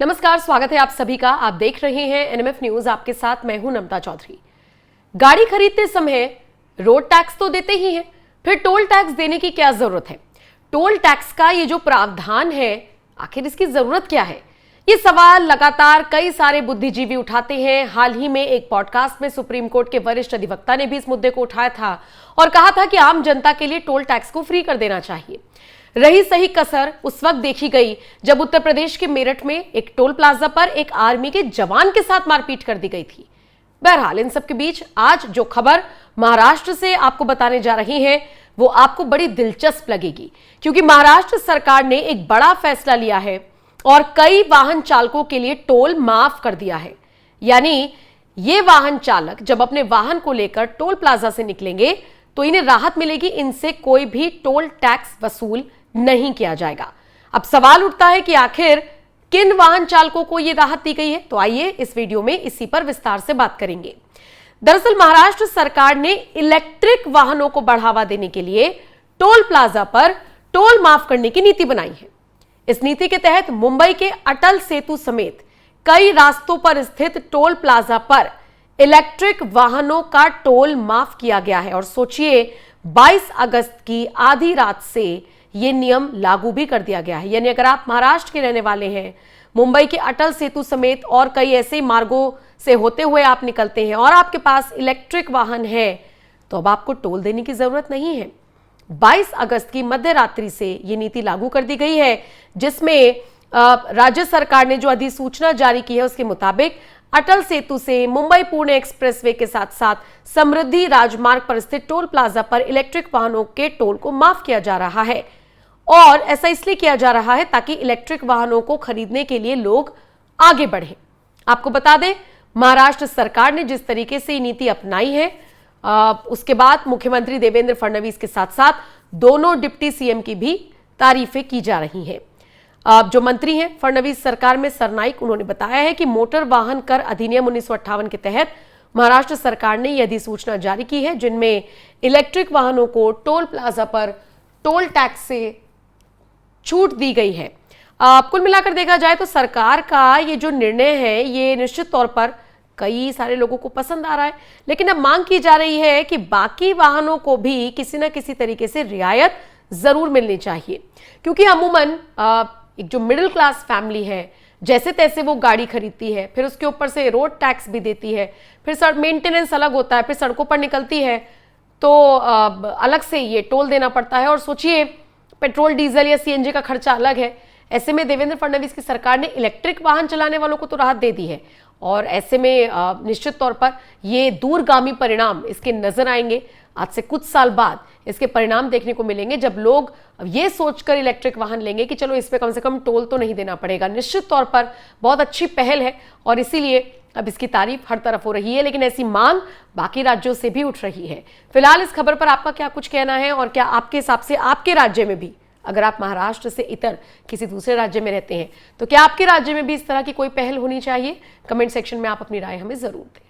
नमस्कार, स्वागत है आप सभी का। आप देख रहे हैं एनएमएफ न्यूज। आपके साथ मैं हूं नमता चौधरी। गाड़ी खरीदते समय रोड टैक्स तो देते ही हैं, फिर टोल टैक्स देने की क्या जरूरत है? टोल टैक्स का ये जो प्रावधान है, आखिर इसकी जरूरत क्या है? ये सवाल लगातार कई सारे बुद्धिजीवी उठाते हैं। हाल ही में एक पॉडकास्ट में सुप्रीम कोर्ट के वरिष्ठ अधिवक्ता ने भी इस मुद्दे को उठाया था और कहा था कि आम जनता के लिए टोल टैक्स को फ्री कर देना चाहिए। रही सही कसर उस वक्त देखी गई जब उत्तर प्रदेश के मेरठ में एक टोल प्लाजा पर एक आर्मी के जवान के साथ मारपीट कर दी गई थी। बहरहाल, इन सब के बीच आज जो खबर महाराष्ट्र से आपको बताने जा रही है वो आपको बड़ी दिलचस्प लगेगी, क्योंकि महाराष्ट्र सरकार ने एक बड़ा फैसला लिया है और कई वाहन चालकों के लिए टोल माफ कर दिया है। यानी ये वाहन चालक जब अपने वाहन को लेकर टोल प्लाजा से निकलेंगे तो इन्हें राहत मिलेगी, इनसे कोई भी टोल टैक्स वसूल नहीं किया जाएगा। अब सवाल उठता है कि आखिर किन वाहन चालकों को यह राहत दी गई है? तो आइए इस वीडियो में इसी पर विस्तार से बात करेंगे। दरअसल महाराष्ट्र सरकार ने इलेक्ट्रिक वाहनों को बढ़ावा देने के लिए टोल प्लाजा पर टोल माफ करने की नीति बनाई है। इस नीति के तहत मुंबई के अटल सेतु समेत कई रास्तों पर स्थित टोल प्लाजा पर इलेक्ट्रिक वाहनों का टोल माफ किया गया है। और सोचिए, 22 अगस्त की आधी रात से यह नियम लागू भी कर दिया गया है। यानी अगर आप महाराष्ट्र के रहने वाले हैं, मुंबई के अटल सेतु समेत और कई ऐसे मार्गों से होते हुए आप निकलते हैं और आपके पास इलेक्ट्रिक वाहन है, तो अब आपको टोल देने की जरूरत नहीं है। 22 अगस्त की मध्य रात्रि से यह नीति लागू कर दी गई है, जिसमें राज्य सरकार ने जो अधिसूचना जारी की है उसके मुताबिक अटल सेतु से मुंबई पुणे एक्सप्रेसवे के साथ साथ समृद्धि राजमार्ग पर स्थित टोल प्लाजा पर इलेक्ट्रिक वाहनों के टोल को माफ किया जा रहा है। और ऐसा इसलिए किया जा रहा है ताकि इलेक्ट्रिक वाहनों को खरीदने के लिए लोग आगे बढ़े। आपको बता दें, महाराष्ट्र सरकार ने जिस तरीके से नीति अपनाई है, उसके बाद मुख्यमंत्री देवेंद्र फडणवीस के साथ साथ दोनों डिप्टी सीएम की भी तारीफें की जा रही हैं। जो मंत्री हैं फडणवीस सरकार में सरनाइक, उन्होंने बताया है कि मोटर वाहन कर अधिनियम 1958 के तहत महाराष्ट्र सरकार ने यह अधिसूचना जारी की है, जिनमें इलेक्ट्रिक वाहनों को टोल प्लाजा पर टोल टैक्स से छूट दी गई है। कुल मिलाकर देखा जाए तो सरकार का ये जो निर्णय है ये निश्चित तौर पर कई सारे लोगों को पसंद आ रहा है, लेकिन अब मांग की जा रही है कि बाकी वाहनों को भी किसी न किसी तरीके से रियायत जरूर मिलनी चाहिए, क्योंकि अमूमन एक जो मिडिल क्लास फैमिली है जैसे तैसे वो गाड़ी खरीदती है, फिर उसके ऊपर से रोड टैक्स भी देती है, फिर मेंटेनेंस अलग होता है, फिर सड़कों पर निकलती है तो अलग से ये टोल देना पड़ता है। और सोचिए, पेट्रोल डीजल या सीएनजी का खर्चा अलग है। ऐसे में देवेंद्र फडणवीस की सरकार ने इलेक्ट्रिक वाहन चलाने वालों को तो राहत दे दी है और ऐसे में निश्चित तौर पर ये दूरगामी परिणाम इसके नजर आएंगे। आज से कुछ साल बाद इसके परिणाम देखने को मिलेंगे, जब लोग ये सोचकर इलेक्ट्रिक वाहन लेंगे कि चलो इस पे कम से कम टोल तो नहीं देना पड़ेगा। निश्चित तौर पर बहुत अच्छी पहल है और इसीलिए अब इसकी तारीफ हर तरफ हो रही है, लेकिन ऐसी मांग बाकी राज्यों से भी उठ रही है। फिलहाल इस खबर पर आपका क्या कुछ कहना है और क्या आपके हिसाब से आपके राज्य में भी, अगर आप महाराष्ट्र से इतर किसी दूसरे राज्य में रहते हैं, तो क्या आपके राज्य में भी इस तरह की कोई पहल होनी चाहिए? कमेंट सेक्शन में आप अपनी राय हमें जरूर दें।